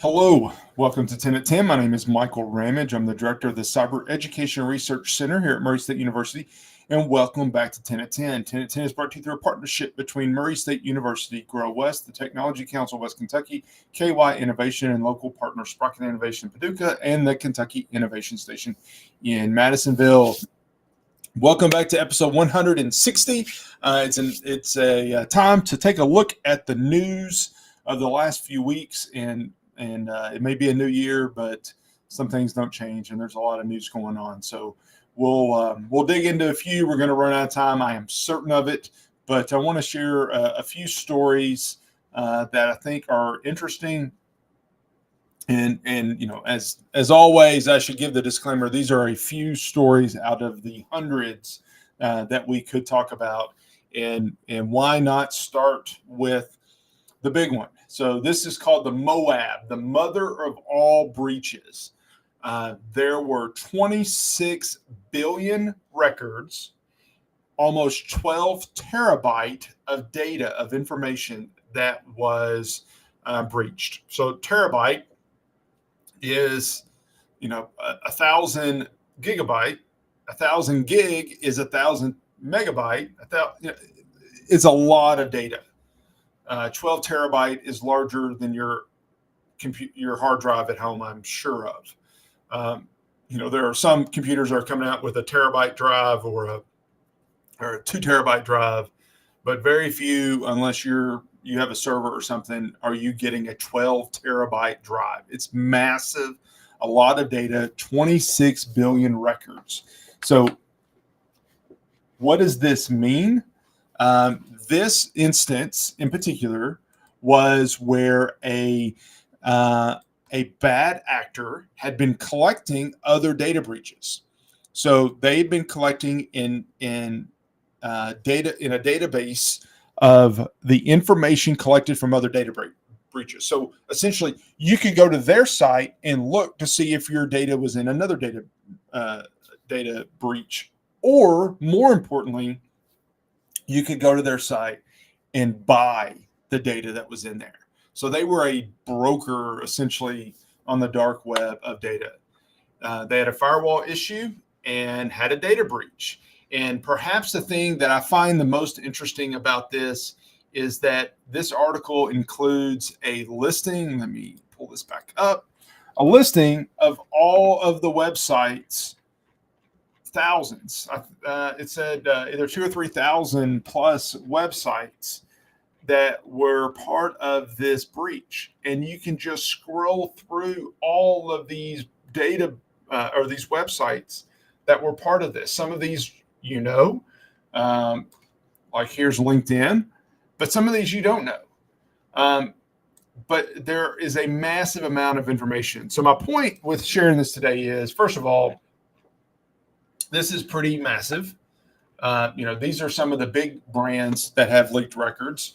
Hello, welcome to 10 at 10. My name is Michael Ramage. I'm the director of the Cyber Education Research Center here at Murray State University, and welcome back to 10 at 10. 10 at 10 is brought to you through a partnership between Murray State University, Grow West, the Technology Council of West Kentucky, KY Innovation, and local partner Sprocket Innovation Paducah, and the Kentucky Innovation Station in Madisonville. Welcome back to episode 160. It's a time to take a look at the news of the last few weeks, and it may be a new year, but some things don't change, and there's a lot of news going on. So we'll dig into a few. We're going to run out of time. I am certain of it, but I want to share a few stories that I think are interesting. And you know, as always, I should give the disclaimer: these are a few stories out of the hundreds that we could talk about, and why not start with the big one? So this is called the Moab, the mother of all breaches. There were 26 billion records, almost 12 terabyte of data of information that was breached. So terabyte is, you know, 1,000 gigabyte. 1,000 gig is 1,000 megabyte. It's a lot of data. 12 terabyte is larger than your hard drive at home, I'm sure of. There are some computers that are coming out with a terabyte drive or a 2 terabyte drive, but very few, unless you have a server or something, are you getting a 12 terabyte drive. It's massive, a lot of data, 26 billion records. So what does this mean? This instance in particular was where a bad actor had been collecting other data breaches. So they'd been collecting in data in a database of the information collected from other data breaches. So essentially, you could go to their site and look to see if your data was in another data breach, or more importantly, you could go to their site and buy the data that was in there. So they were a broker essentially on the dark web of data. They had a firewall issue and had a data breach. And perhaps the thing that I find the most interesting about this is that this article includes a listing. Let me pull this back up. A listing of all of the websites, thousands. It said either 2,000 or 3,000 plus websites that were part of this breach. And you can just scroll through all of these data or these websites that were part of this. Some of these, like here's LinkedIn, but some of these you don't know. But there is a massive amount of information. So my point with sharing this today is, first of all, this is pretty massive. These are some of the big brands that have leaked records.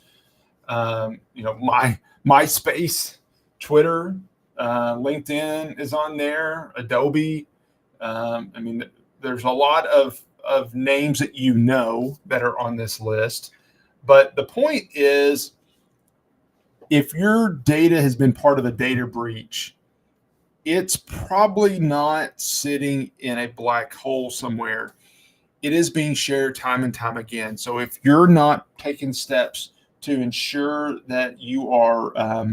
MySpace, Twitter, LinkedIn is on there, Adobe. There's a lot of names that that are on this list. But the point is, if your data has been part of a data breach, it's probably not sitting in a black hole somewhere. It is being shared time and time again. So if you're not taking steps to ensure that you are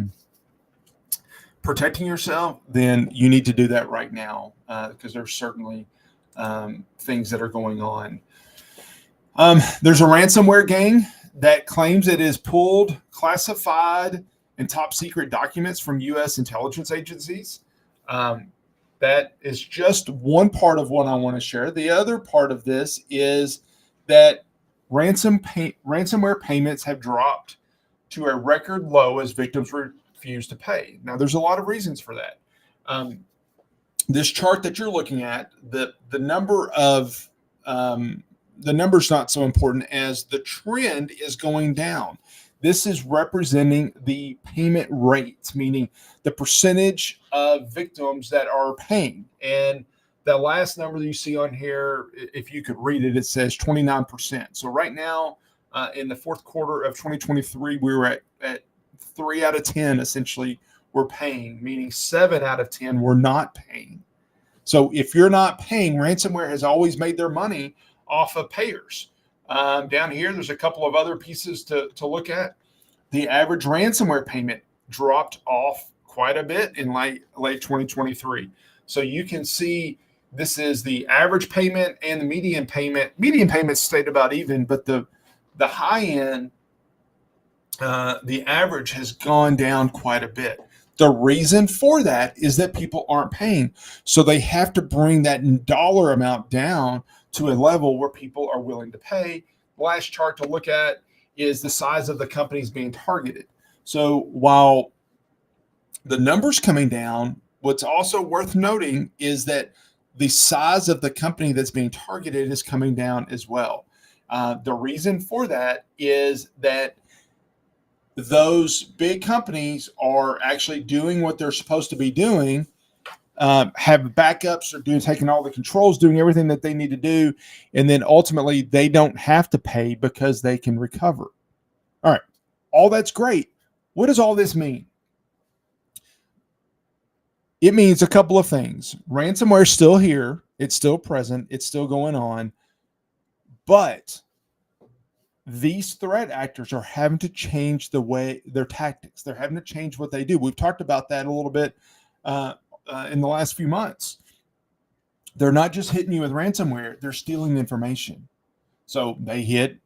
protecting yourself, then you need to do that right now, because there's certainly things that are going on. There's a ransomware gang that claims it has pulled classified and top secret documents from U.S. intelligence agencies. That is just one part of what I want to share. The other part of this is that ransomware payments have dropped to a record low as victims refuse to pay. Now, there's a lot of reasons for that. This chart that you're looking at, the number's not so important as the trend is going down. This is representing the payment rates, meaning the percentage of victims that are paying. And the last number that you see on here, if you could read it, it says 29%. So right now, in the fourth quarter of 2023, we were at 3 out of 10 essentially were paying, meaning 7 out of 10 were not paying. So if you're not paying, ransomware has always made their money off of payers. Down here, there's a couple of other pieces to look at. The average ransomware payment dropped off quite a bit in late 2023. So you can see this is the average payment and the median payment. Median payment stayed about even, but the high end, the average has gone down quite a bit. The reason for that is that people aren't paying. So they have to bring that dollar amount down to a level where people are willing to pay. The last chart to look at is the size of the companies being targeted. So while the numbers coming down, what's also worth noting is that the size of the company that's being targeted is coming down as well. The reason for that is that those big companies are actually doing what they're supposed to be doing, have backups, are taking all the controls, doing everything that they need to do, and then ultimately they don't have to pay because they can recover. All right, all that's great. What does all this mean? It means a couple of things. Ransomware is still here. It's still present. It's still going on. But these threat actors are having to change their tactics. They're having to change what they do. We've talked about that a little bit in the last few months. They're not just hitting you with ransomware. They're stealing information. So they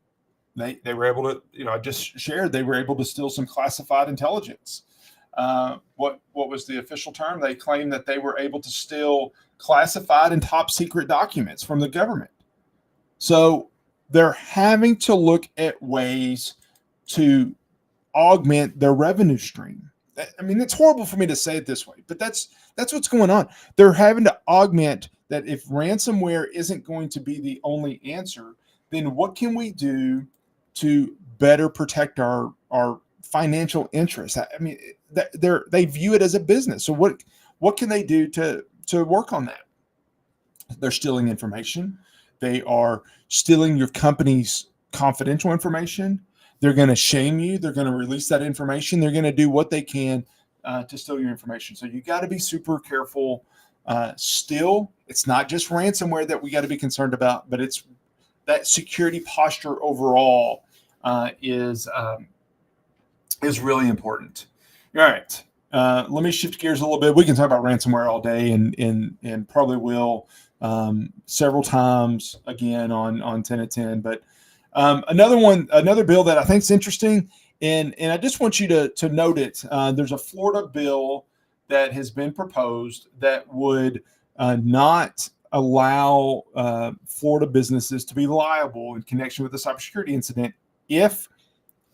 were able to, I just shared, they were able to steal some classified intelligence. What was the official term? They claimed that they were able to steal classified and top secret documents from the government. So they're having to look at ways to augment their revenue stream. I mean, it's horrible for me to say it this way, but that's what's going on. They're having to augment that. If ransomware isn't going to be the only answer, then what can we do to better protect our financial interests? I mean, they view it as a business. So what can they do to work on that? They're stealing information. They are stealing your company's confidential information. They're going to shame you. They're going to release that information. They're going to do what they can to steal your information. So you got to be super careful. Still, it's not just ransomware that we got to be concerned about, but it's that security posture overall is really important. All right. Let me shift gears a little bit. We can talk about ransomware all day and probably will several times again on 10 at 10. But another bill that I think is interesting, and I just want you to note it. There's a Florida bill that has been proposed that would not allow Florida businesses to be liable in connection with the cybersecurity incident if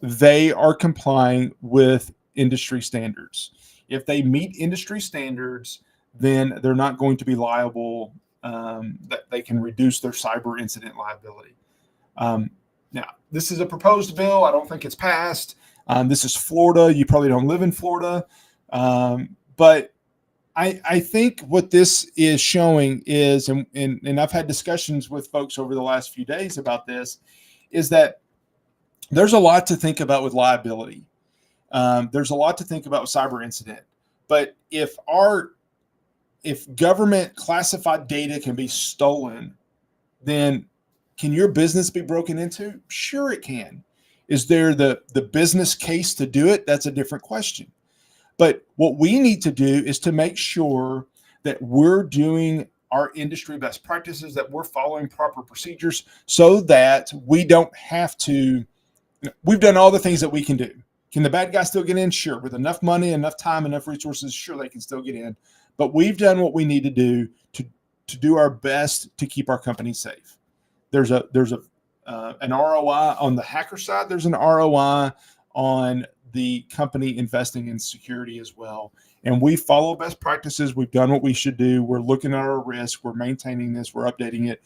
they are complying with industry standards. If they meet industry standards, then they're not going to be liable. That they can reduce their cyber incident liability. Now, this is a proposed bill. I don't think it's passed. This is Florida. You probably don't live in Florida. But I think what this is showing is, and I've had discussions with folks over the last few days about this, is that there's a lot to think about with liability. There's a lot to think about with cyber incident. But if government classified data can be stolen, then can your business be broken into? Sure, it can. Is there the business case to do it? That's a different question. But what we need to do is to make sure that we're doing our industry best practices, that we're following proper procedures so that we don't have to. We've done all the things that we can do. Can the bad guy still get in? Sure. With enough money, enough time, enough resources, sure, they can still get in. But we've done what we need to do to do our best to keep our company safe. There's an ROI on the hacker side. There's an ROI on the company investing in security as well. And we follow best practices. We've done what we should do. We're looking at our risk. We're maintaining this. We're updating it.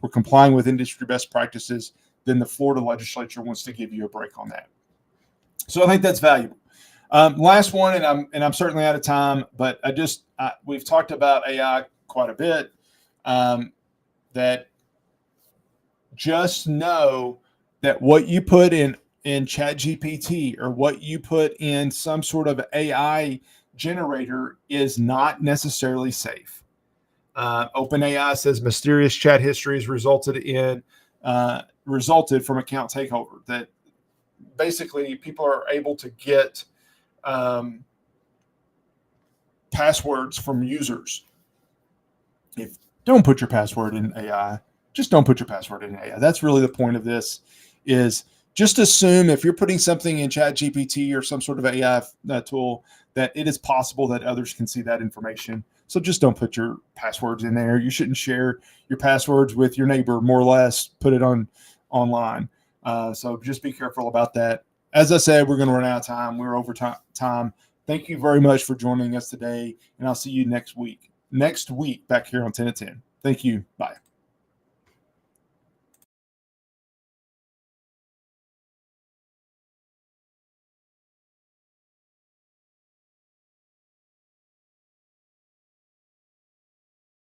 We're complying with industry best practices. Then the Florida legislature wants to give you a break on that. So I think that's valuable. Last one, and I'm certainly out of time, but we've talked about AI quite a bit. That just know that what you put in in ChatGPT or what you put in some sort of AI generator is not necessarily safe. OpenAI says mysterious chat histories resulted from account takeover. That basically people are able to get passwords from users. If don't put your password in AI, just don't put your password in AI. That's really the point of this. Is just assume if you're putting something in ChatGPT or some sort of AI tool that it is possible that others can see that information. So just don't put your passwords in there. You shouldn't share your passwords with your neighbor, more or less. Put it online. So just be careful about that. As I said, we're going to run out of time. We're over time. Thank you very much for joining us today, and I'll see you next week back here on 10 at 10. Thank you. Bye.